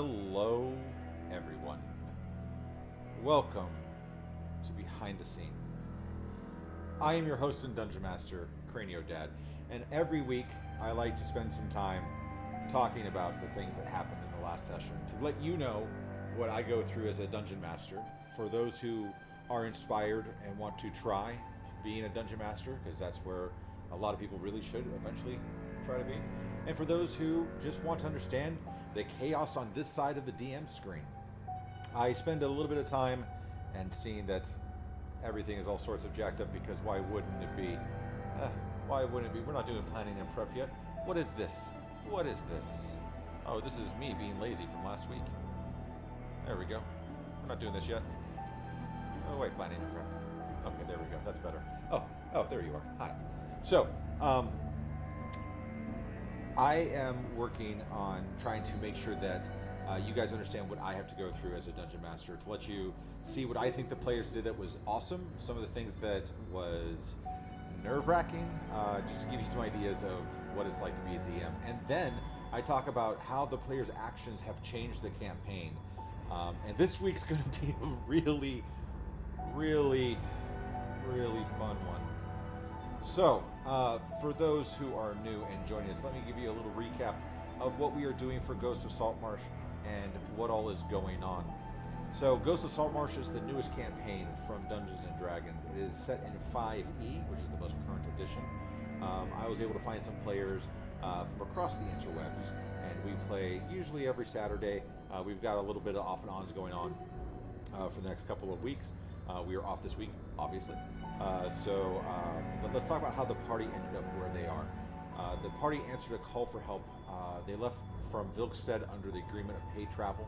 Hello, everyone. Welcome to Behind the Scene. I am your host and Dungeon Master, Cranio Dad, and every week I like to spend some time talking about the things that happened in the last session to let you know what I go through as a Dungeon Master. For those who are inspired and want to try being a Dungeon Master, because that's where a lot of people really should eventually try to be. And for those who just want to understand the chaos on this side of the DM screen. I spend a little bit of time and seeing that everything is all sorts of jacked up, because why wouldn't it be? Why wouldn't it be? We're not doing planning and prep yet. What is this? What is this? Oh, this is me being lazy from last week. There we go. We're not doing this yet. Oh wait, planning and prep. Okay, there we go. That's better. Oh, there you are. Hi. So, I am working on trying to make sure that you guys understand what I have to go through as a Dungeon Master, to let you see what I think the players did that was awesome, some of the things that was nerve-wracking, just to give you some ideas of what it's like to be a DM. And then I talk about how the players' actions have changed the campaign. And this week's going to be a really, really, really fun one. So, for those who are new and joining us, let me give you a little recap of what we are doing for Ghost of Saltmarsh and what all is going on. So, Ghost of Saltmarsh is the newest campaign from Dungeons & Dragons. It is set in 5e, which is the most current edition. I was able to find some players from across the interwebs, and we play usually every Saturday. We've got a little bit of off and ons going on for the next couple of weeks. We are off this week, obviously. But let's talk about how the party ended up where they are. The party answered a call for help. They left from Vilkstead under the agreement of paid travel,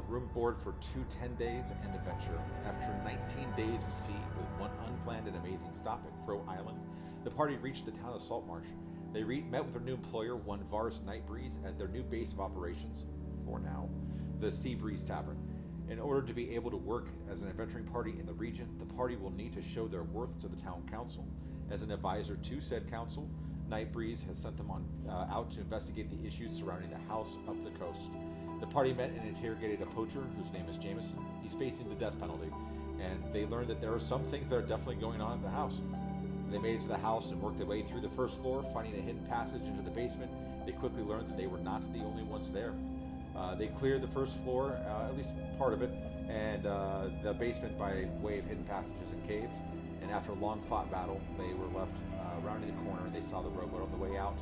room board for 2 10 days, and adventure. After 19 days of sea, with one unplanned and amazing stop at Crow Island, the party reached the town of Saltmarsh. They met with their new employer, one Varus Nightbreeze, at their new base of operations, for now, the Sea Breeze Tavern. In order to be able to work as an adventuring party in the region, the party will need to show their worth to the town council. As an advisor to said council, Nightbreeze has sent them out to investigate the issues surrounding the house up the coast. The party met and interrogated a poacher whose name is Jameson. He's facing the death penalty, and they learned that there are some things that are definitely going on at the house. They made it to the house and worked their way through the first floor, finding a hidden passage into the basement. They quickly learned that they were not the only ones there. They cleared the first floor, at least part of it, and the basement by way of hidden passages and caves. And after a long fought battle, they were left rounding the corner, and they saw the rowboat on the way out.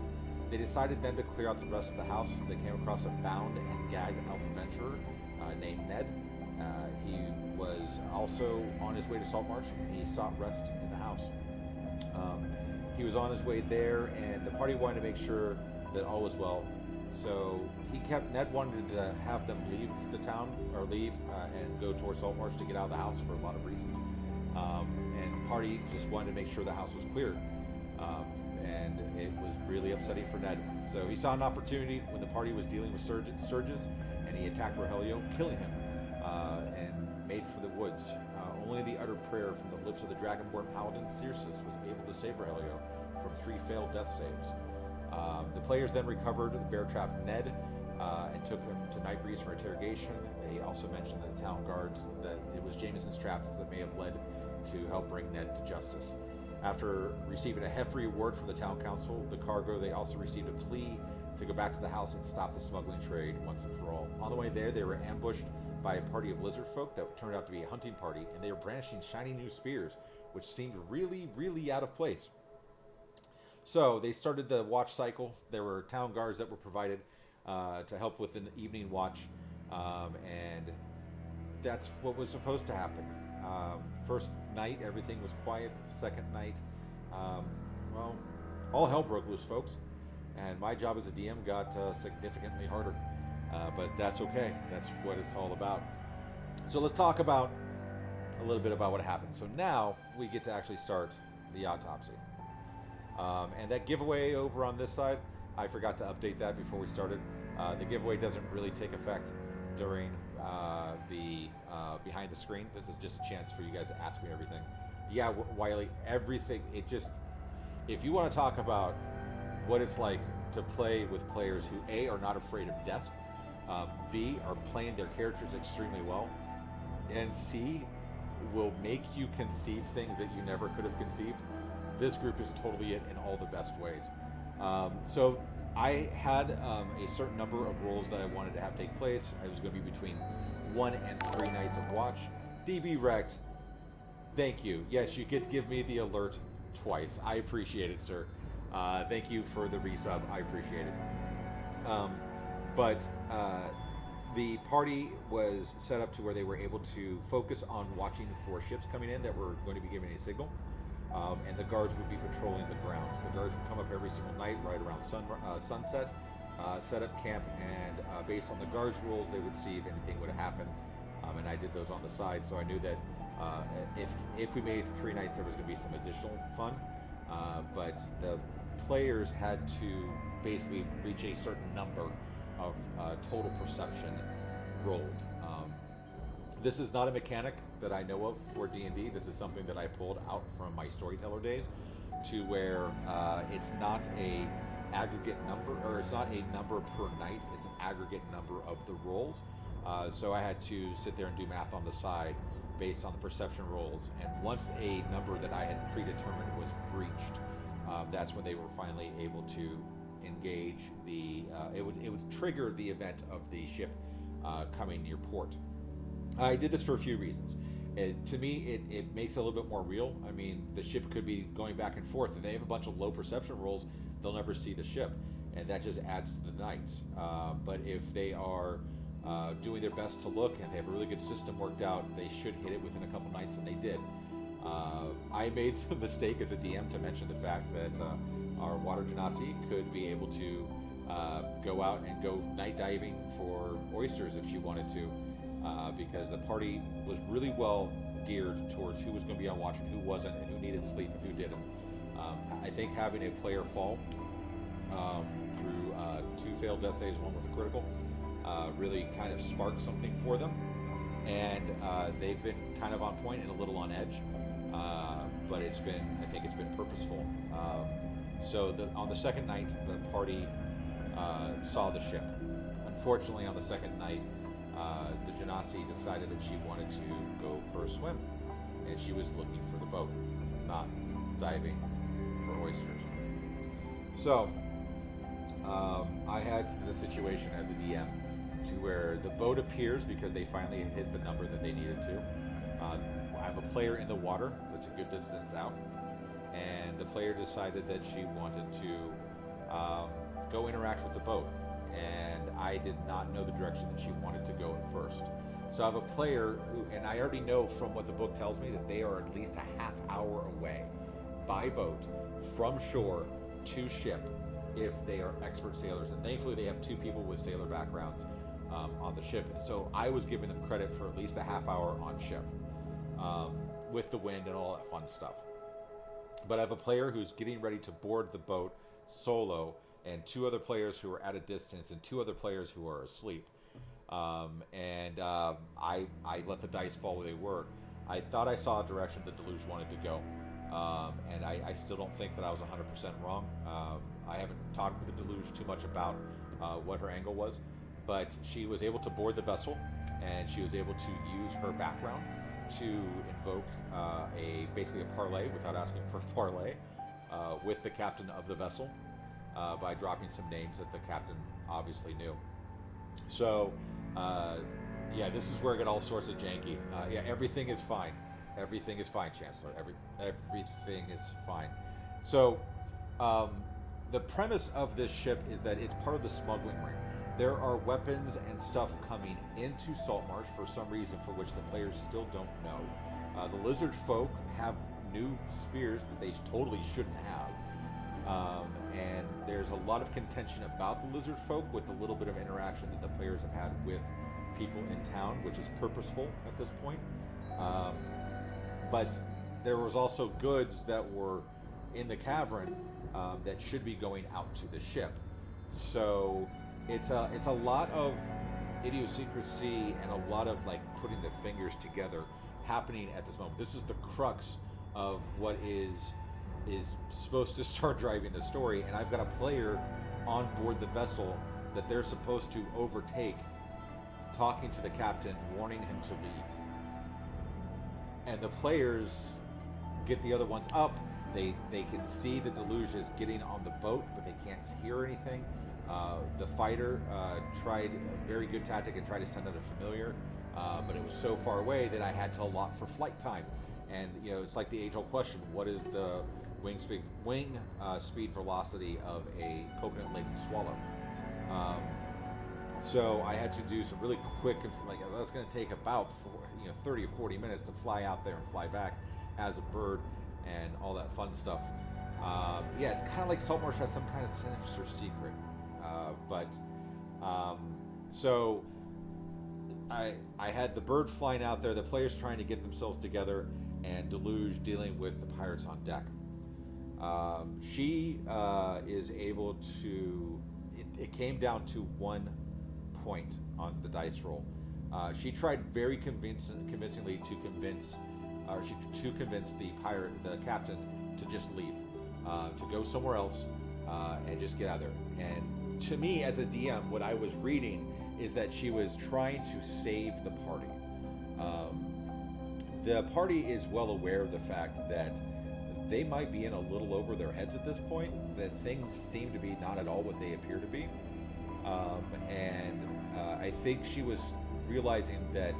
They decided then to clear out the rest of the house. They came across a bound and gagged elf adventurer named Ned. He was also on his way to Saltmarsh, and he sought rest in the house. He was on his way there, and the party wanted to make sure that all was well. So Ned wanted to have them leave the town, or leave and go towards Saltmarsh to get out of the house for a lot of reasons. And the party just wanted to make sure the house was cleared. And it was really upsetting for Ned. So he saw an opportunity when the party was dealing with surges, and he attacked Rogelio, killing him, and made for the woods. Only the uttered prayer from the lips of the dragonborn paladin Circe was able to save Rogelio from 3 failed death saves. The players then recovered the bear-trapped Ned and took him to Nightbreeze for interrogation. They also mentioned to the town guards that it was Jameson's traps that may have led to help bring Ned to justice. After receiving a hefty reward from the town council, the cargo, they also received a plea to go back to the house and stop the smuggling trade once and for all. On the way there, they were ambushed by a party of lizard folk that turned out to be a hunting party, and they were brandishing shiny new spears, which seemed really, really out of place. So they started the watch cycle. There were town guards that were provided to help with an evening watch, and that's what was supposed to happen. First night, everything was quiet. Second night, all hell broke loose, folks. And my job as a DM got significantly harder. But that's okay. That's what it's all about. So let's talk about a little bit about what happened. So now we get to actually start the autopsy. And that giveaway over on this side, I forgot to update that before we started. The giveaway doesn't really take effect during the behind the screen. This is just a chance for you guys to ask me everything. Yeah, Wiley, everything. It just, if you want to talk about what it's like to play with players who A, are not afraid of death, B, are playing their characters extremely well, and C, will make you conceive things that you never could have conceived. This group is totally it in all the best ways. So I had a certain number of roles that I wanted to have take place. I was going to be between 1 and 3 nights of watch. DB Wrecked, thank you. Yes, you get to give me the alert twice. I appreciate it, sir. Thank you for the resub. I appreciate it. But the party was set up to where they were able to focus on watching for ships coming in that were going to be giving a signal. And the guards would be patrolling the grounds. The guards would come up every single night right around sunset, set up camp, and based on the guards' rules, they would see if anything would happen. And I did those on the side, so I knew that if we made it to 3 nights, there was going to be some additional fun. But the players had to basically reach a certain number of total perception rolled. This is not a mechanic that I know of for D&D. This is something that I pulled out from my storyteller days, to where it's not a aggregate number, or it's not a number per night, it's an aggregate number of the rolls. So I had to sit there and do math on the side based on the perception rolls, and once a number that I had predetermined was breached, that's when they were finally able to engage the, it would trigger the event of the ship coming near port. I did this for a few reasons. To me, it makes it a little bit more real. I mean, the ship could be going back and forth. If they have a bunch of low perception rolls, they'll never see the ship, and that just adds to the nights. But if they are doing their best to look, and if they have a really good system worked out, they should hit it within a couple nights, and they did. I made the mistake as a DM to mention the fact that our water genasi could be able to go out and go night diving for oysters if she wanted to. Because the party was really well geared towards who was going to be on watch and who wasn't, and who needed sleep and who didn't. I think having a player fall through 2 failed death saves, 1 with a critical, really kind of sparked something for them, and they've been kind of on point and a little on edge, but I think it's been purposeful. So on the second night, the party saw the ship. Unfortunately, on the second night, the Genasi decided that she wanted to go for a swim, and she was looking for the boat, not diving for oysters. So I had the situation as a DM to where the boat appears because they finally hit the number that they needed to. I have a player in the water that's a good distance out, and the player decided that she wanted to go interact with the boat. And I did not know the direction that she wanted to go at first. So I have a player who, and I already know from what the book tells me, that they are at least a half hour away by boat from shore to ship if they are expert sailors. And thankfully they have 2 people with sailor backgrounds on the ship. And so I was giving them credit for at least a half hour on ship with the wind and all that fun stuff. But I have a player who's getting ready to board the boat solo, and 2 other players who are at a distance, and 2 other players who are asleep. I let the dice fall where they were. I thought I saw a direction the Deluge wanted to go, and I still don't think that I was 100% wrong. I haven't talked with the Deluge too much about what her angle was, but she was able to board the vessel, and she was able to use her background to invoke basically a parlay without asking for a parlay with the captain of the vessel. By dropping some names that the captain obviously knew. So, yeah, this is where it got all sorts of janky. Yeah, everything is fine. Everything is fine, Chancellor. Everything is fine. So, the premise of this ship is that it's part of the smuggling ring. There are weapons and stuff coming into Saltmarsh for some reason for which the players still don't know. The lizard folk have new spears that they totally shouldn't have. And there's a lot of contention about the lizard folk with a little bit of interaction that the players have had with people in town, which is purposeful at this point. But there was also goods that were in the cavern that should be going out to the ship. So it's a lot of idiosyncrasy and a lot of like putting the fingers together happening at this moment. This is the crux of what is supposed to start driving the story, and I've got a player on board the vessel that they're supposed to overtake talking to the captain, warning him to leave. And the players get the other ones up. They can see the deluge is getting on the boat, but they can't hear anything. The fighter tried a very good tactic and tried to send out a familiar, but it was so far away that I had to allot for flight time. And it's like the age-old question: what is the wing speed velocity of a coconut-laden swallow? So I had to do some really quick, like I was going to take about 30 or 40 minutes to fly out there and fly back as a bird and all that fun stuff. It's kind of like Saltmarsh has some kind of sinister secret. So I had the bird flying out there, the players trying to get themselves together, and Deluge dealing with the pirates on deck. She is able to. It came down to 1 point on the dice roll. She tried very convincingly to convince the captain, to just leave, to go somewhere else, and just get out of there. And to me, as a DM, what I was reading is that she was trying to save the party. The party is well aware of the fact that they might be in a little over their heads at this point, that things seem to be not at all what they appear to be. I think she was realizing that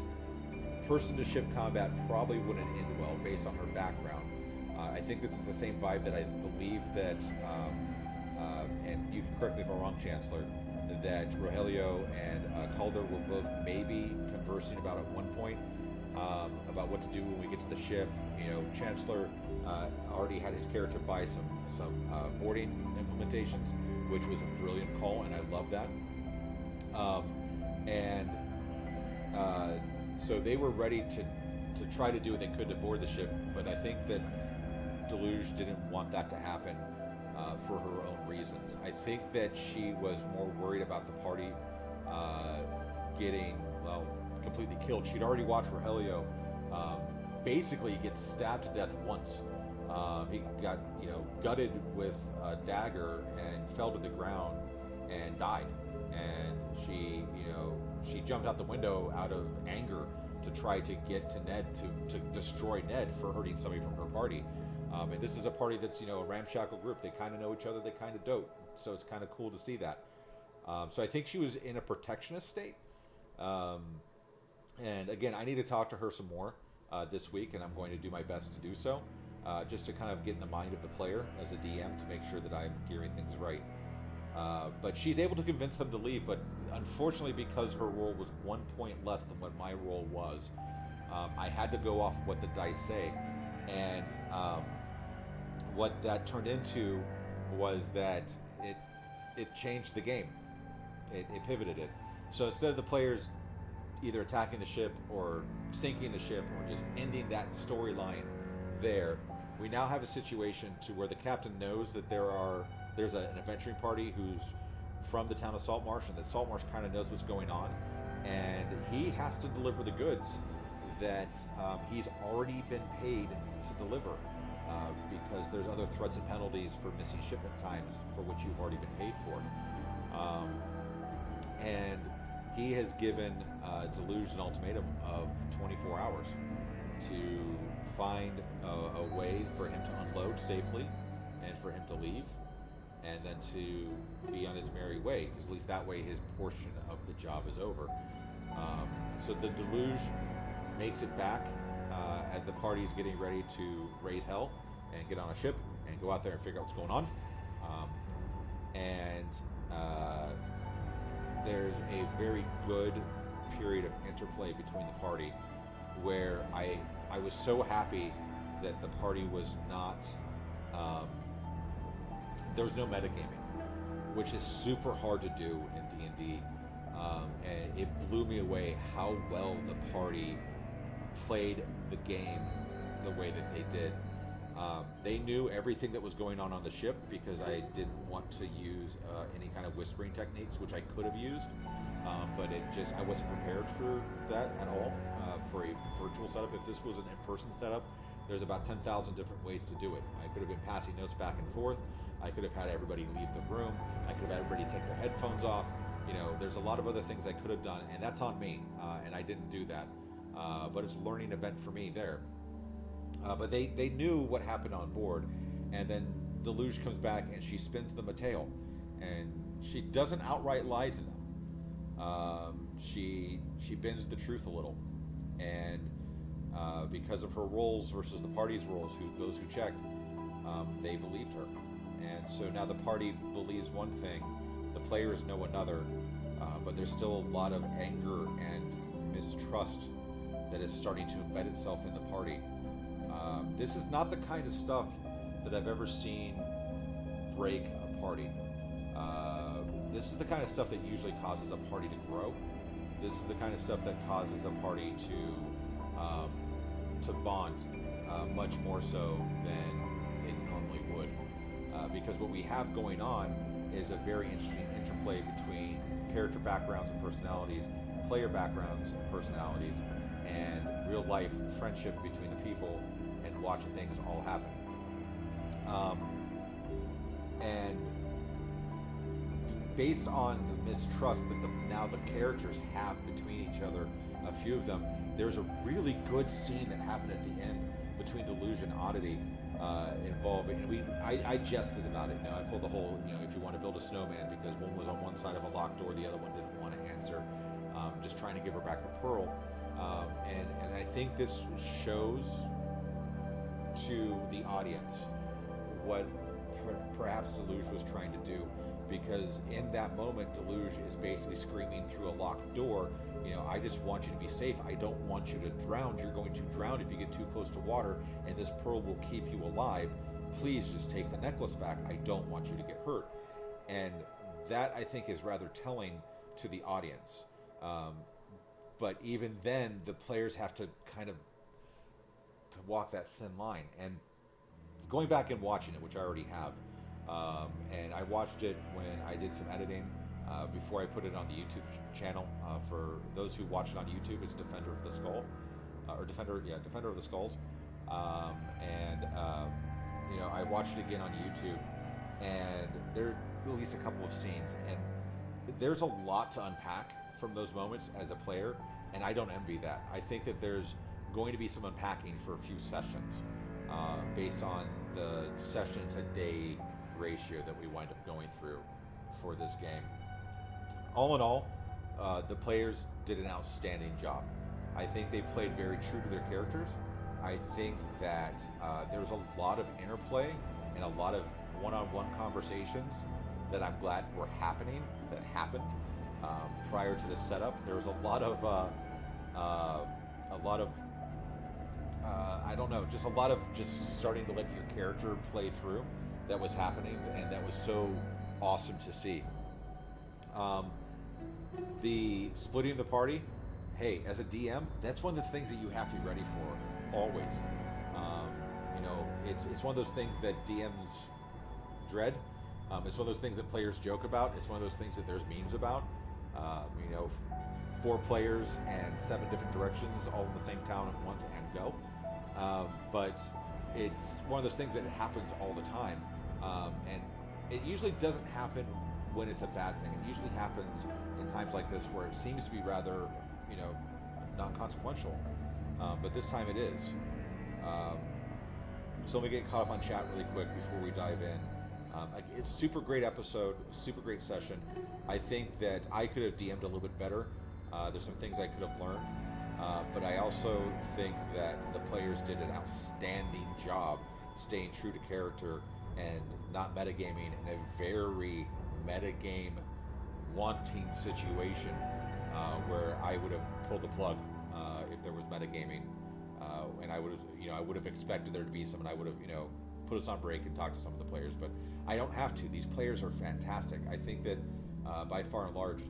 person-to-ship combat probably wouldn't end well based on her background. I think this is the same vibe that I believe that, and you can correct me if I'm wrong, Chancellor, that Rogelio and Calder were both maybe conversing about at one point, about what to do when we get to the ship. Chancellor already had his character buy some boarding implementations, which was a brilliant call, and I love that. So they were ready to try to do what they could to board the ship, but I think that Deluge didn't want that to happen for her own reasons. I think that she was more worried about the party getting, completely killed. She'd already watched Rogelio basically get stabbed to death once. He got, gutted with a dagger and fell to the ground and died. And she jumped out the window out of anger to try to get to Ned, to destroy Ned for hurting somebody from her party. And this is a party that's, a ramshackle group. They kind of know each other. They kind of dote. So it's kind of cool to see that. So I think she was in a protectionist state. And again, I need to talk to her some more this week, and I'm going to do my best to do so, just to kind of get in the mind of the player as a DM to make sure that I'm gearing things right. But she's able to convince them to leave, but unfortunately, because her roll was 1 point less than what my roll was, I had to go off of what the dice say. And what that turned into was that it changed the game. It pivoted it. So instead of the players either attacking the ship or sinking the ship or just ending that storyline there, we now have a situation to where the captain knows that there's an adventuring party who's from the town of Saltmarsh, and that Saltmarsh kind of knows what's going on, and he has to deliver the goods that he's already been paid to deliver, because there's other threats and penalties for missing shipment times for which you've already been paid for. And he has given Deluge an ultimatum of 24 hours to find a way for him to unload safely and for him to leave, and then to be on his merry way, because at least that way his portion of the job is over. So the Deluge makes it back as the party is getting ready to raise hell and get on a ship and go out there and figure out what's going on. There's a very good period of interplay between the party where I was so happy that the party was not... there was no metagaming, which is super hard to do in D&D. And it blew me away how well the party played the game the way that they did. They knew everything that was going on the ship, because I didn't want to use any kind of whispering techniques, which I could have used, but I wasn't prepared for that at all for a virtual setup. If this was an in-person setup, there's about 10,000 different ways to do it. I could have been passing notes back and forth. I could have had everybody leave the room. I could have had everybody take their headphones off. there's a lot of other things I could have done, and that's on me, and I didn't do that. But it's a learning event for me there. But they knew what happened on board, and then Deluge comes back and she spins them a tale, and she doesn't outright lie to them. She bends the truth a little, and because of her roles versus the party's roles, those who checked, they believed her, and so now the party believes one thing, the players know another, but there's still a lot of anger and mistrust that is starting to embed itself in the party. This is not the kind of stuff that I've ever seen break a party. This is the kind of stuff that usually causes a party to grow. This is the kind of stuff that causes a party to bond much more so than it normally would. Because what we have going on is a very interesting interplay between character backgrounds and personalities, player backgrounds and personalities, and real life friendship between the people, and watching things all happen. And based on the mistrust that now the characters have between each other, a few of them, there's a really good scene that happened at the end between Deluge and Oddity, involving, and I jested about it. I pulled the whole, if you want to build a snowman, because one was on one side of a locked door, the other one didn't want to answer, just trying to give her back the pearl. And I think this shows to the audience what perhaps Deluge was trying to do, because in that moment Deluge is basically screaming through a locked door, I just want you to be safe, I don't want you to drown, you're going to drown if you get too close to water, and this pearl will keep you alive, please just take the necklace back, I don't want you to get hurt. And that, I think, is rather telling to the audience. But even then, the players have to kind of to walk that thin line. And going back and watching it, which I already have, and I watched it when I did some editing before I put it on the YouTube channel. For those who watch it on YouTube, it's Defender of the Skull, Defender of the Skulls. I watched it again on YouTube, and there are at least a couple of scenes, and there's a lot to unpack from those moments as a player, and I don't envy that. I think that there's going to be some unpacking for a few sessions based on the session to day ratio that we wind up going through for this game. All in all, the players did an outstanding job. I think they played very true to their characters. I think that there was a lot of interplay and a lot of one-on-one conversations that I'm glad were happening, that happened prior to the setup. There was a lot of just starting to let your character play through that was happening, and that was so awesome to see. The splitting the party, hey, as a DM, that's one of the things that you have to be ready for, always. It's one of those things that DMs dread. It's one of those things that players joke about. It's one of those things that there's memes about. 4 players and 7 different directions, all in the same town at once, and go. But it's one of those things that happens all the time. And it usually doesn't happen when it's a bad thing. It usually happens in times like this where it seems to be rather, non-consequential. But this time it is. So let me get caught up on chat really quick before we dive in. It's a super great episode, super great session. I think that I could have DM'd a little bit better. There's some things I could have learned. But I also think that the players did an outstanding job staying true to character and not metagaming in a very metagame wanting situation where I would have pulled the plug if there was metagaming. And I would have expected there to be some, and I would have, put us on break and talked to some of the players, but I don't have to. These players are fantastic. I think that by far and large,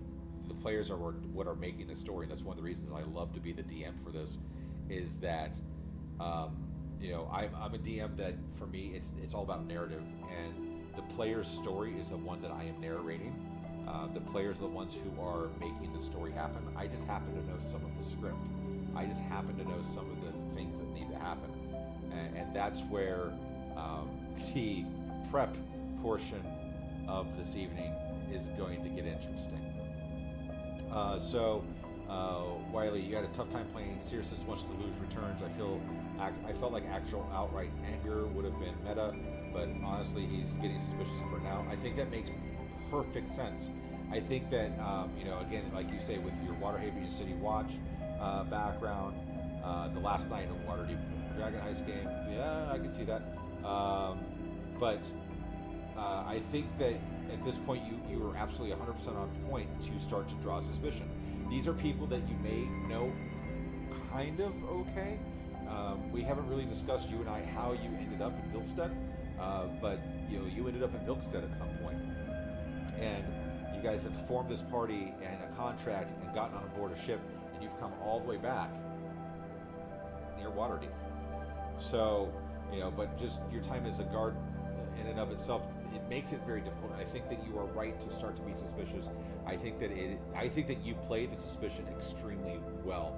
the players are what are making the story. And that's one of the reasons I love to be the DM for this, is that I'm a DM that, for me, it's all about narrative, and the player's story is the one that I am narrating. The players are the ones who are making the story happen. I just happen to know some of the script. I just happen to know some of the things that need to happen, and that's where the prep portion of this evening is going to get interesting. Wiley, you had a tough time playing. Circe wants to lose returns. I felt like actual outright anger would have been meta, but honestly, he's getting suspicious for now. I think that makes perfect sense. I think that again, like you say, with your Waterhaven City Watch background, the last night of Waterdeep Dragon Heist game, yeah, I can see that. But I think that at this point, you are absolutely 100% on point to start to draw suspicion. These are people that you may know kind of okay. We haven't really discussed, you and I, how you ended up in Vilstead, but you ended up in Vilstead at some point, and you guys have formed this party and a contract and gotten on board a ship, and you've come all the way back near Waterdeep. So, but just your time as a guard in and of itself, it makes it very difficult. I think that you are right to start to be suspicious. I think that you play the suspicion extremely well.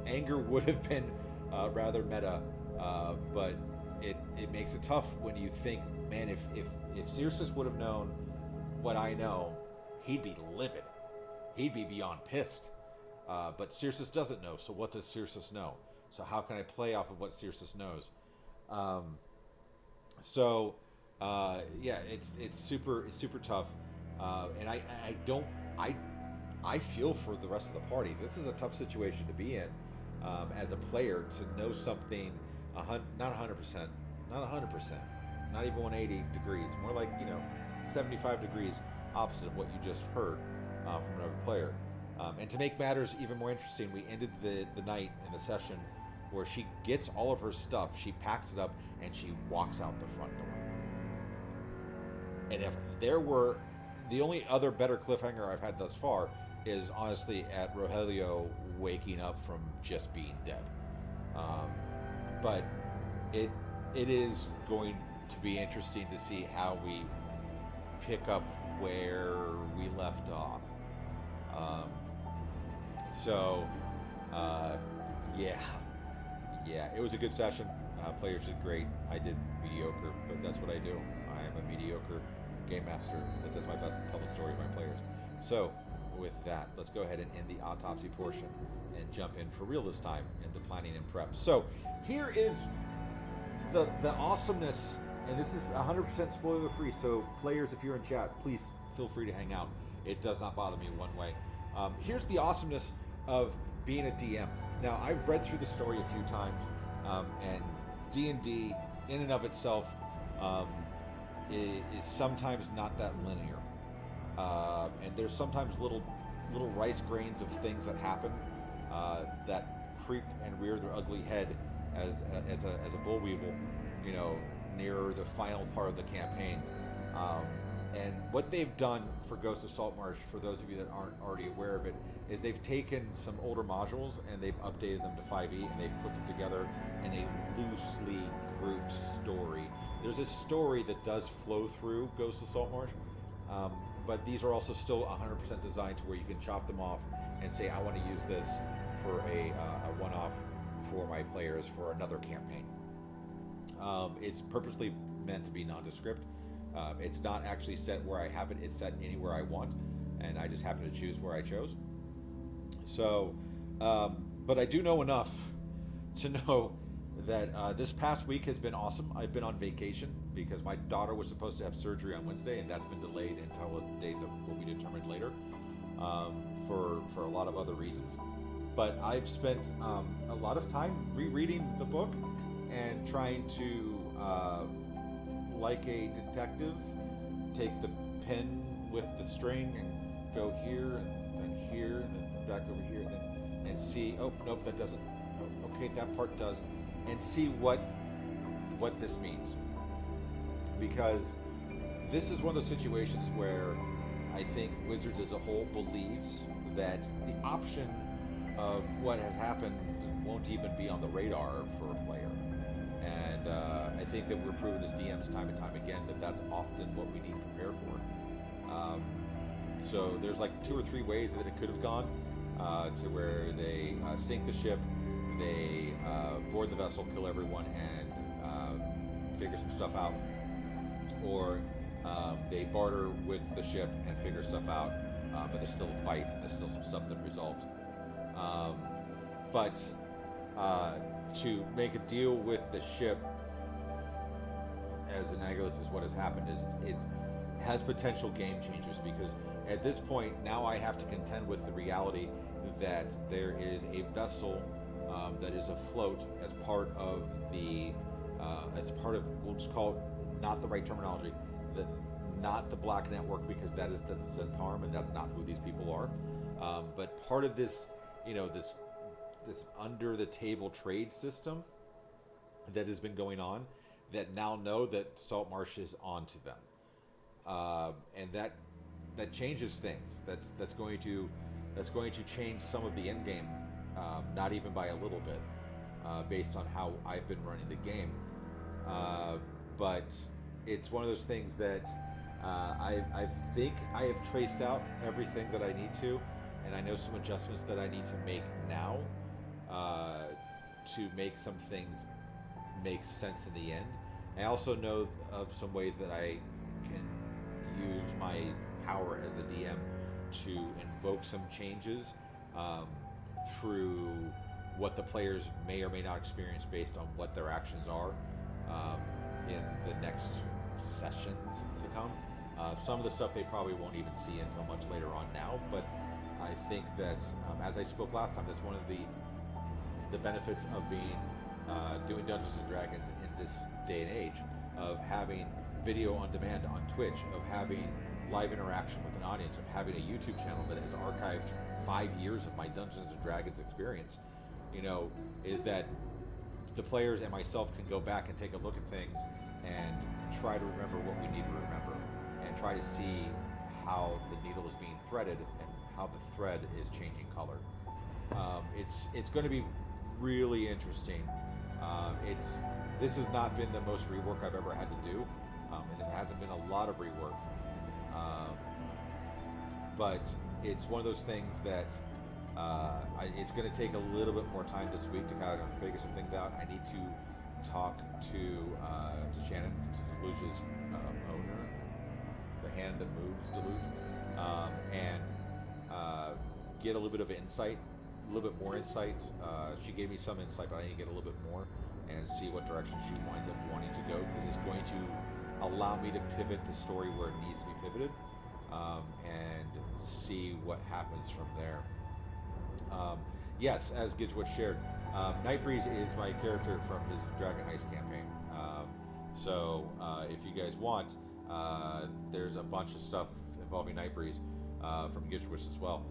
Anger would have been rather meta, but it makes it tough when you think, man, if Circe would have known what I know, he'd be livid. He'd be beyond pissed. But Circe doesn't know, so what does Circe know? So how can I play off of what Circe knows? It's super tough, and I feel for the rest of the party. This is a tough situation to be in as a player, to know something not 100%, not 100%, not even 180 degrees, more like 75 degrees opposite of what you just heard from another player. And to make matters even more interesting, we ended the night in the session where she gets all of her stuff, she packs it up, and she walks out the front door. And if there were, the only other better cliffhanger I've had thus far is honestly at Rogelio waking up from just being dead. But it is going to be interesting to see how we pick up where we left off. It was a good session. Players did great. I did mediocre, but that's what I do. I am a mediocre game master that does my best to tell the story of my players. So, with that, let's go ahead and end the autopsy portion and jump in for real this time into planning and prep. So, here is the awesomeness, and this is 100% spoiler free. So, players, if you're in chat, please feel free to hang out. It does not bother me one way. Here's the awesomeness of being a DM. Now, I've read through the story a few times, and D&D, in and of itself, is sometimes not that linear. And there's sometimes little rice grains of things that happen that creep and rear their ugly head as a bull weevil, near the final part of the campaign. And what they've done for Ghost of Saltmarsh, for those of you that aren't already aware of it, is they've taken some older modules and they've updated them to 5e, and they've put them together in a loosely grouped story. There's a story that does flow through Ghost of Saltmarsh, but these are also still 100% designed to where you can chop them off and say, I want to use this for a one-off for my players for another campaign. It's purposely meant to be nondescript. It's not actually set where I have it, it's set anywhere I want, and I just happen to choose where I chose. So, but I do know enough to know that this past week has been awesome. I've been on vacation because my daughter was supposed to have surgery on Wednesday, and that's been delayed until a date that will be determined later for a lot of other reasons. But I've spent a lot of time rereading the book and trying to, like a detective, take the pen with the string and go here and then here and then back over here and see, oh, nope, that doesn't, oh, okay, that part does, and see what this means. Because this is one of those situations where I think Wizards as a whole believes that the option of what has happened won't even be on the radar for a player. And I think that we're proven as DMs time and time again that that's often what we need to prepare for. So there's like 2 or 3 ways that it could have gone, to where they sink the ship, they board the vessel, kill everyone, and figure some stuff out. Or they barter with the ship and figure stuff out. but there's still a fight, and there's still some stuff that resolves. But to make a deal with the ship, as analogous is what has happened, is it has potential game changers, because at this point now I have to contend with the reality that there is a vessel that is afloat as part of we'll just call it, not the right terminology, not the Black Network, because that is the Zentarum, and that's not who these people are. But part of this, this under the table trade system that has been going on, that now know that Saltmarsh is onto them, and that changes things. That's going to change some of the end game, not even by a little bit, based on how I've been running the game. But it's one of those things that I think I have traced out everything that I need to, and I know some adjustments that I need to make now to make some things make sense in the end. I also know of some ways that I can use my power as the DM to invoke some changes through what the players may or may not experience based on what their actions are in the next sessions to come. Some of the stuff they probably won't even see until much later on now, but I think that, as I spoke last time, that's one of the benefits of doing Dungeons & Dragons in this day and age, of having video on demand on Twitch, of having live interaction with an audience, of having a YouTube channel that has archived 5 years of my Dungeons & Dragons experience, is that the players and myself can go back and take a look at things and try to remember what we need to remember, and try to see how the needle is being threaded and how the thread is changing color. It's going to be really interesting. This has not been the most rework I've ever had to do, and it hasn't been a lot of rework. But it's one of those things that it's going to take a little bit more time this week to kind of figure some things out. I need to talk to Shannon, to Deluge's owner, the hand that moves Deluge, and get a little bit of insight, a little bit more insight. She gave me some insight, but I need to get a little bit more and see what direction she winds up wanting to go, because it's going to allow me to pivot the story where it needs to be pivoted, and see what happens from there. Yes, as Gidgewitch shared, Nightbreeze is my character from his Dragon Heist campaign. So if you guys want, there's a bunch of stuff involving Nightbreeze from Gidgewitch as well.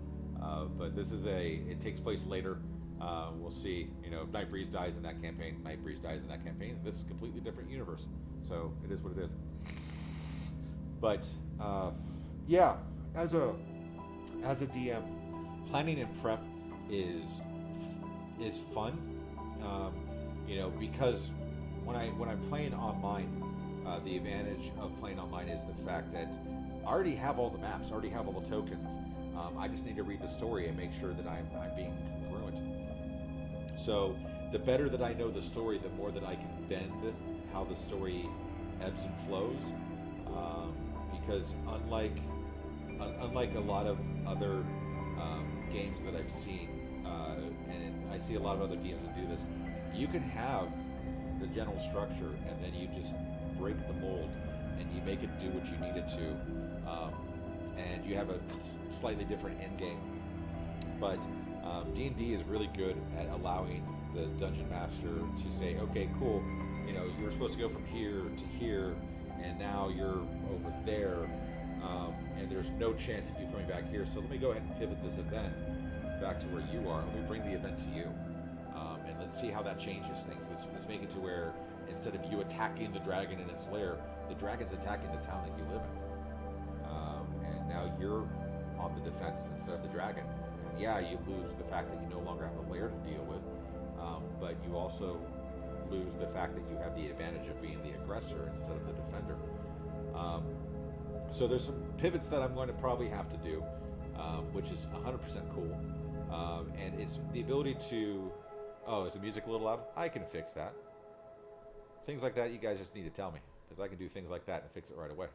But this is it takes place later. We'll see, if Nightbreeze dies in that campaign, Nightbreeze dies in that campaign. This is a completely different universe. So it is what it is. But yeah, as a DM, planning and prep is fun. Because when I'm playing online, the advantage of playing online is the fact that I already have all the maps, I already have all the tokens. I just need to read the story and make sure that I'm being congruent. So the better that I know the story, the more that I can bend how the story ebbs and flows. Because unlike a lot of other games that I've seen, and I see a lot of other DMs that do this, you can have the general structure and then you just break the mold and you make it do what you need it to, and you have a slightly different end game. But D&D is really good at allowing the dungeon master to say, okay, cool, you were supposed to go from here to here, and now you're over there, and there's no chance of you coming back here, so let me go ahead and pivot this event back to where you are. Let me bring the event to you, and let's see how that changes things. Let's make it to where instead of you attacking the dragon in its lair, the dragon's attacking the town that you live in, and now you're on the defense instead of the dragon. And yeah, you lose the fact that you no longer have a lair to deal with, but you also lose the fact that you have the advantage of being the aggressor instead of the defender. So there's some pivots that I'm going to probably have to do, which is 100% cool. And it's the ability to... Oh, is the music a little loud? I can fix that. Things like that, you guys just need to tell me, because I can do things like that and fix it right away.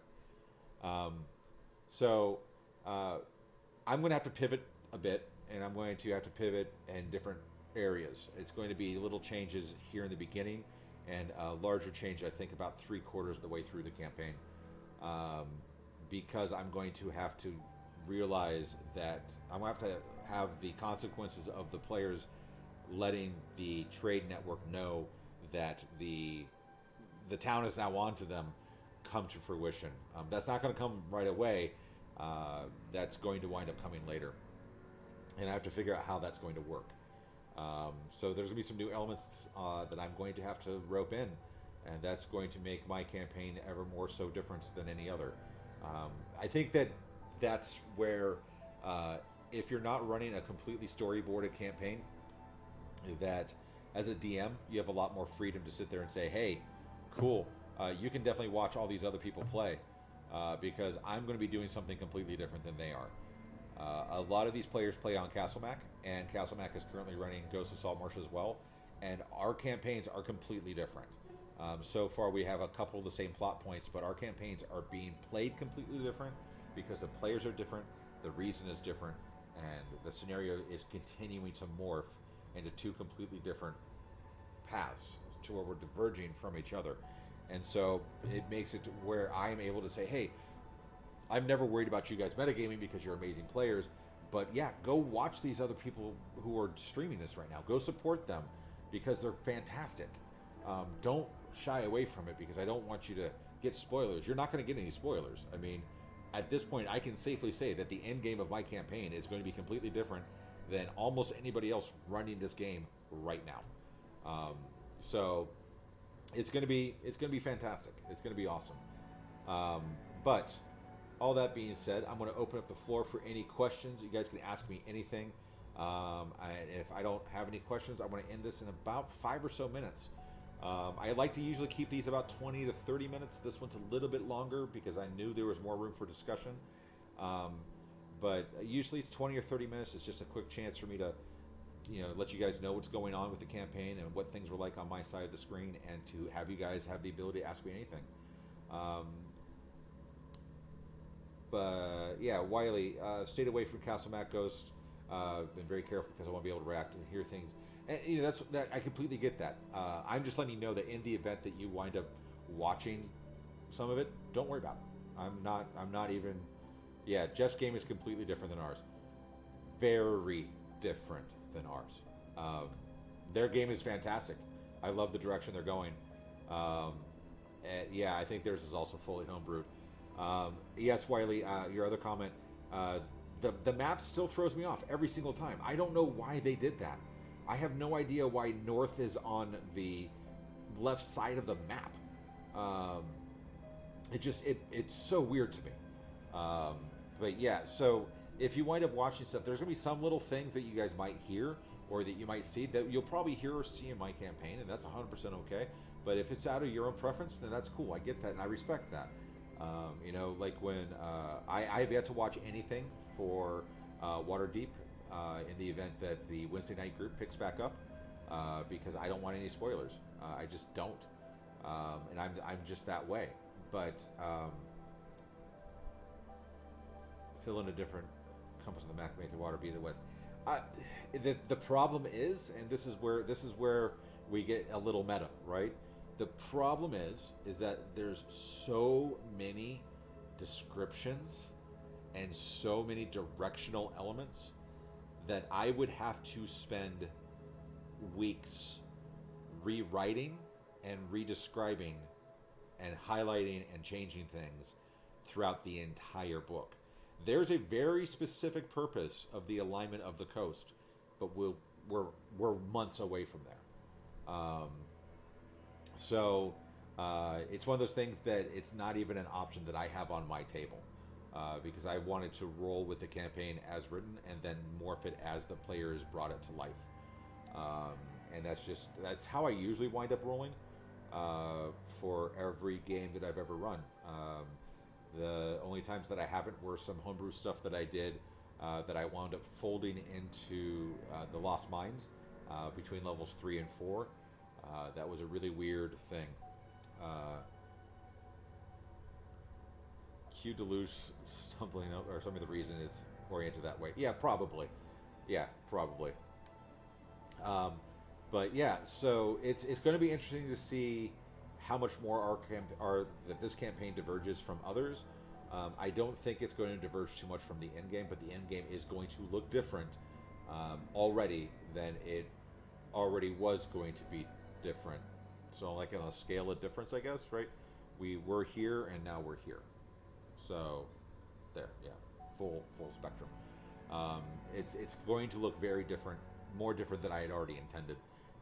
I'm going to have to pivot a bit, and I'm going to have to pivot in different areas. It's going to be little changes here in the beginning, and a larger change, I think, about 3/4 of the way through the campaign, um, because I'm going to have to realize that I'm going to have the consequences of the players letting the trade network know that the town is now onto them come to fruition. That's not going to come right away. That's going to wind up coming later, and I have to figure out how that's going to work. So there's going to be some new elements that I'm going to have to rope in, and that's going to make my campaign ever more so different than any other. I think that's where, if you're not running a completely storyboarded campaign, that as a DM, you have a lot more freedom to sit there and say, hey, cool, you can definitely watch all these other people play, because I'm going to be doing something completely different than they are. A lot of these players play on Castlemac, and Castlemac is currently running Ghost of Saltmarsh as well, and our campaigns are completely different. So far we have a couple of the same plot points, but our campaigns are being played completely different because the players are different, the reason is different, and the scenario is continuing to morph into two completely different paths to where we're diverging from each other. And so it makes it to where I'm able to say, hey, I'm never worried about you guys metagaming because you're amazing players, but yeah, go watch these other people who are streaming this right now. Go support them because they're fantastic. Don't shy away from it because I don't want you to get spoilers. You're not going to get any spoilers. I mean, at this point, I can safely say that the end game of my campaign is going to be completely different than almost anybody else running this game right now. So it's going to be fantastic. It's going to be awesome. But all that being said, I'm going to open up the floor for any questions. You guys can ask me anything. And if I don't have any questions, I'm going to end this in about 5 or so minutes. I like to usually keep these about 20 to 30 minutes. This one's a little bit longer because I knew there was more room for discussion. But usually it's 20 or 30 minutes. It's just a quick chance for me to, let you guys know what's going on with the campaign and what things were like on my side of the screen, and to have you guys have the ability to ask me anything. But yeah, Wiley, stayed away from Castlemac Ghost. Been very careful because I want to be able to react and hear things. And that I completely get that. I'm just letting you know that in the event that you wind up watching some of it, don't worry about it. I'm not even. Yeah, Jeff's game is completely different than ours. Very different than ours. Their game is fantastic. I love the direction they're going. Yeah, I think theirs is also fully homebrewed. Yes, Wiley, your other comment. The map still throws me off every single time. I don't know why they did that. I have no idea why north is on the left side of the map. It's so weird to me. But yeah, so if you wind up watching stuff, there's going to be some little things that you guys might hear or that you might see that you'll probably hear or see in my campaign, and that's 100% okay. But if it's out of your own preference, then that's cool. I get that, and I respect that. Like when I have yet to watch anything for Waterdeep in the event that the Wednesday night group picks back up, because I don't want any spoilers. I just don't, and I'm just that way. But fill in a different compass of the map, make the water be the west. The problem is, and this is where we get a little meta, right? The problem is that there's so many descriptions and so many directional elements that I would have to spend weeks rewriting and redescribing and highlighting and changing things throughout the entire book. There's a very specific purpose of the alignment of the coast, but we're months away from there. So it's one of those things that it's not even an option that I have on my table, because I wanted to roll with the campaign as written and then morph it as the players brought it to life. And that's how I usually wind up rolling for every game that I've ever run. The only times that I haven't were some homebrew stuff that I did that I wound up folding into the Lost Mines between levels 3 and 4. That was a really weird thing. Q Deluxe stumbling up, or some of the reason is oriented that way. Yeah, probably. Yeah, probably. Um, but yeah, so it's going to be interesting to see how much more that this campaign diverges from others. I don't think it's going to diverge too much from the end game, but the end game is going to look different already than it already was going to be different. So, like on a scale of difference, I guess, right? We were here and now we're here. So, there, yeah, full spectrum. It's going to look very different, more different than I had already intended.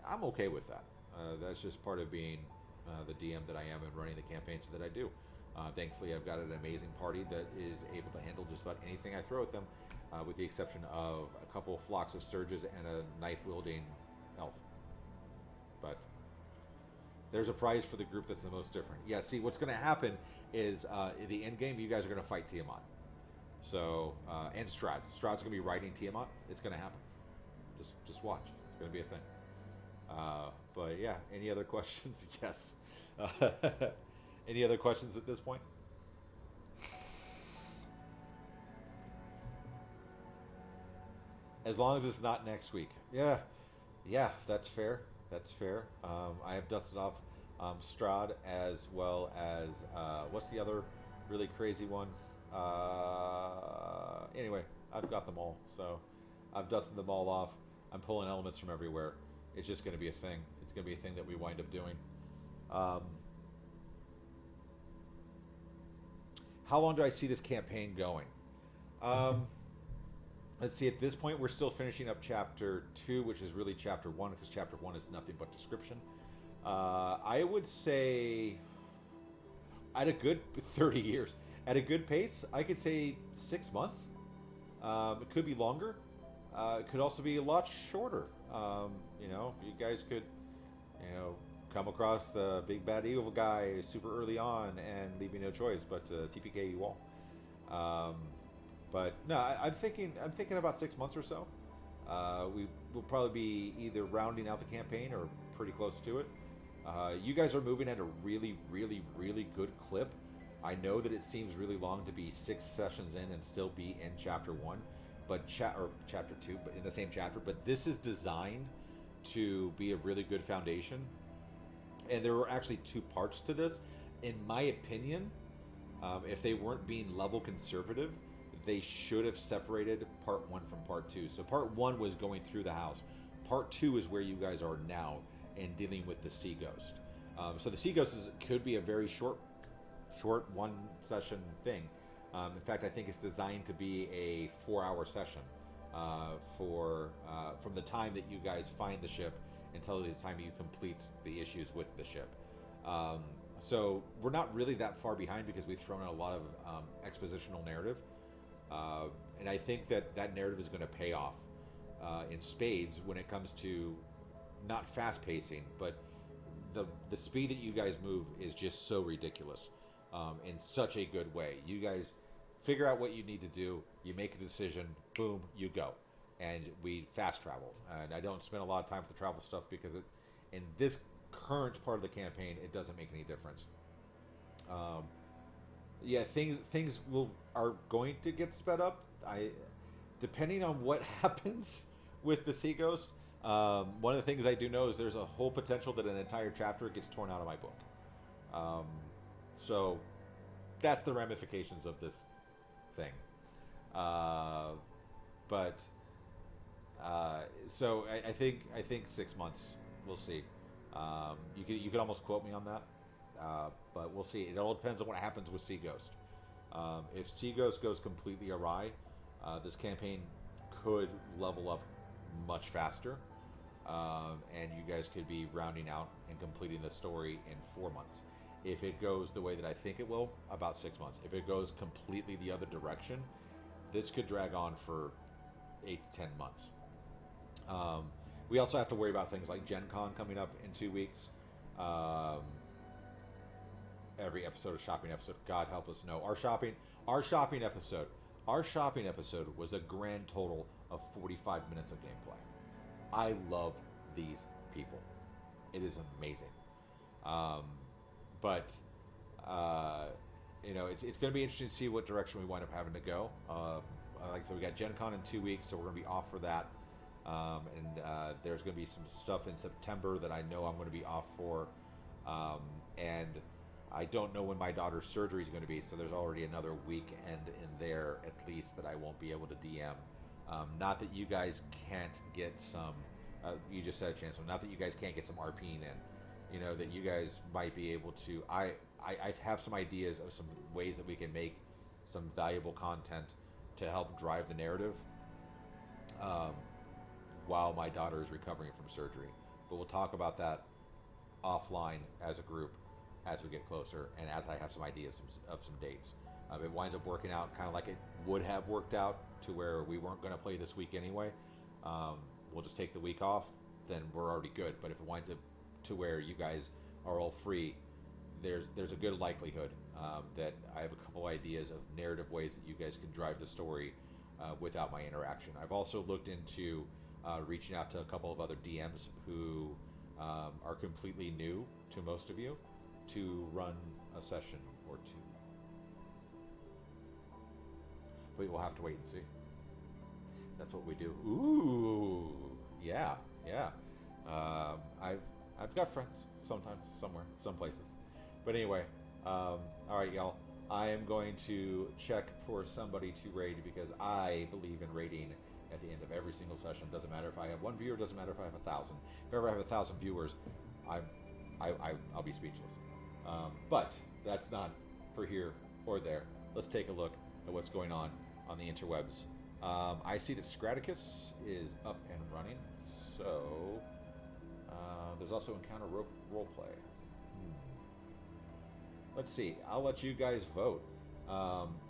I'm okay with that. That's just part of being the DM that I am and running the campaigns that I do. Thankfully, I've got an amazing party that is able to handle just about anything I throw at them, with the exception of a couple of flocks of sturges and a knife-wielding elf. But there's a prize for the group that's the most different. Yeah, see, what's going to happen is in the end game, you guys are going to fight Tiamat. So, and Strahd. Strahd's going to be riding Tiamat. It's going to happen. Just watch. It's going to be a thing. But yeah, any other questions? Yes. Any other questions at this point? As long as it's not next week. Yeah, that's fair. That's fair. I have dusted off Strahd as well as what's the other really crazy one? Anyway, I've got them all, so I've dusted them all off. I'm pulling elements from everywhere. It's just going to be a thing. It's going to be a thing that we wind up doing. How long do I see this campaign going? Let's see, at this point, we're still finishing up Chapter 2, which is really Chapter 1, because Chapter 1 is nothing but description. I would say, at a good 30 years, at a good pace, I could say 6 months. It could be longer. It could also be a lot shorter. You guys could, come across the big bad evil guy super early on and leave me no choice but to TPK you all. But no, I'm thinking about 6 months or so. We will probably be either rounding out the campaign or pretty close to it. You guys are moving at a really, really, really good clip. I know that it seems really long to be 6 sessions in and still be in Chapter 1, but Chapter 2, but in the same chapter. But this is designed to be a really good foundation. And there were actually 2 parts to this. In my opinion, if they weren't being level conservative, they should have separated Part 1 from Part 2. So Part 1 was going through the house. Part 2 is where you guys are now and dealing with the Sea Ghost. So the Sea Ghost could be a very short 1 session thing. In fact, I think it's designed to be a 4-hour session from the time that you guys find the ship until the time you complete the issues with the ship. So we're not really that far behind because we've thrown in a lot of expositional narrative. And I think that narrative is going to pay off in spades when it comes to not fast pacing, but the speed that you guys move is just so ridiculous in such a good way. You guys figure out what you need to do, you make a decision, boom, you go. And we fast travel. And I don't spend a lot of time with the travel stuff because in this current part of the campaign, it doesn't make any difference. Things are going to get sped up. Depending on what happens with the Sea Ghost, one of the things I do know is there's a whole potential that an entire chapter gets torn out of my book. So that's the ramifications of this thing. So I think 6 months. We'll see. You could almost quote me on that, but we'll see. It all depends on what happens with Sea Ghost. If Sea Ghost goes completely awry, this campaign could level up much faster, and you guys could be rounding out and completing the story in 4 months. If it goes the way that I think it will, about 6 months. If it goes completely the other direction, this could drag on for 8 to 10 months. We also have to worry about things like Gen Con coming up in 2 weeks. Every episode of shopping episode, God help us, no. Our shopping episode was a grand total of 45 minutes of gameplay. I love these people. It is amazing. It's going to be interesting to see what direction we wind up having to go. like I said, we got Gen Con in 2 weeks, so we're going to be off for that. There's going to be some stuff in September that I know I'm going to be off for. And I don't know when my daughter's surgery is going to be, so there's already another weekend in there at least that I won't be able to DM. Not that you guys can't get some, you just said a chance, not that you guys can't get some RPing in. You know, that you guys might be able to, I have some ideas of some ways that we can make some valuable content to help drive the narrative while my daughter is recovering from surgery. But we'll talk about that offline as a group as we get closer and as I have some ideas of some dates. If it winds up working out kind of like it would have worked out to where we weren't going to play this week anyway, we'll just take the week off, then we're already good. But if it winds up to where you guys are all free, there's a good likelihood that I have a couple ideas of narrative ways that you guys can drive the story without my interaction. I've also looked into reaching out to a couple of other DMs who are completely new to most of you to run a session or two. But we'll have to wait and see. That's what we do. Ooh, yeah. I've got friends sometimes, somewhere, some places. But anyway, all right, y'all. I am going to check for somebody to raid because I believe in raiding at the end of every single session. Doesn't matter if I have one viewer, doesn't matter if I have 1,000. If I ever have 1,000 viewers, I'll be speechless. But that's not for here or there. Let's take a look at what's going on the interwebs. I see that Scraticus is up and running, so there's also Encounter Roleplay. Let's see. I'll let you guys vote.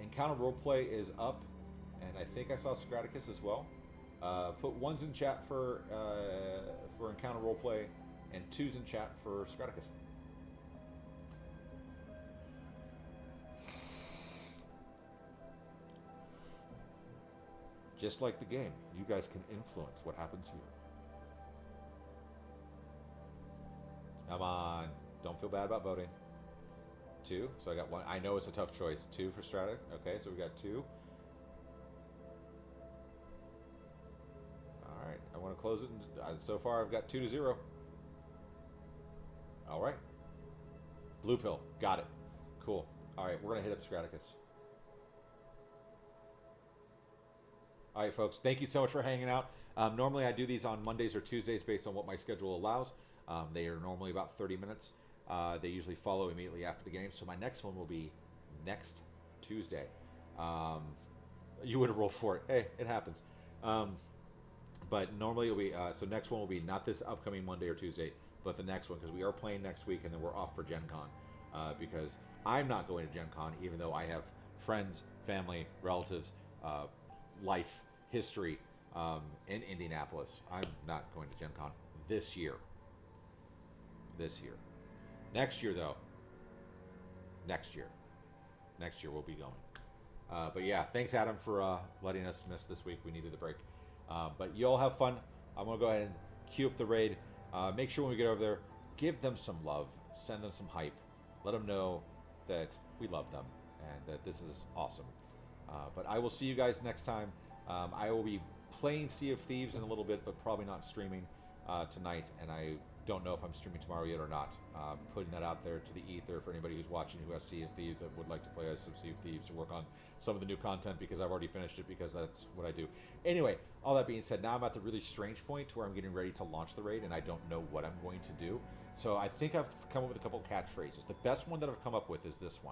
Encounter Roleplay is up, and I think I saw Scraticus as well. Put ones in chat for Encounter Roleplay, and twos in chat for Scraticus. Just like the game, you guys can influence what happens here. Come on, don't feel bad about voting. 2, so I got 1. I know it's a tough choice. 2 for Strata. Okay, so we got 2. All right, I want to close it. So far, I've got 2-0. All right. Blue pill. Got it. Cool. All right, we're going to hit up Scraticus. All right, folks, thank you so much for hanging out. Normally, I do these on Mondays or Tuesdays based on what my schedule allows. They are normally about 30 minutes. They usually follow immediately after the game. So my next one will be next Tuesday. You would have rolled for it. Hey, it happens. But normally it'll be, so next one will be not this upcoming Monday or Tuesday, but the next one, because we are playing next week and then we're off for Gen Con. Because I'm not going to Gen Con, even though I have friends, family, relatives, life, history in Indianapolis. I'm not going to Gen Con this year. Next year, though. Next year we'll be going. But yeah, thanks, Adam, for letting us miss this week. We needed the break. But you all have fun. I'm going to go ahead and queue up the raid. Make sure when we get over there, give them some love. Send them some hype. Let them know that we love them and that this is awesome. But I will see you guys next time. I will be playing Sea of Thieves in a little bit, but probably not streaming tonight. And I don't know if I'm streaming tomorrow yet or not. Putting that out there to the ether for anybody who's watching who has Sea of Thieves that would like to play as some Sea of Thieves to work on some of the new content, because I've already finished it, because that's what I do. Anyway, all that being said, now I'm at the really strange point where I'm getting ready to launch the raid and I don't know what I'm going to do. So I think I've come up with a couple catchphrases. The best one that I've come up with is this one.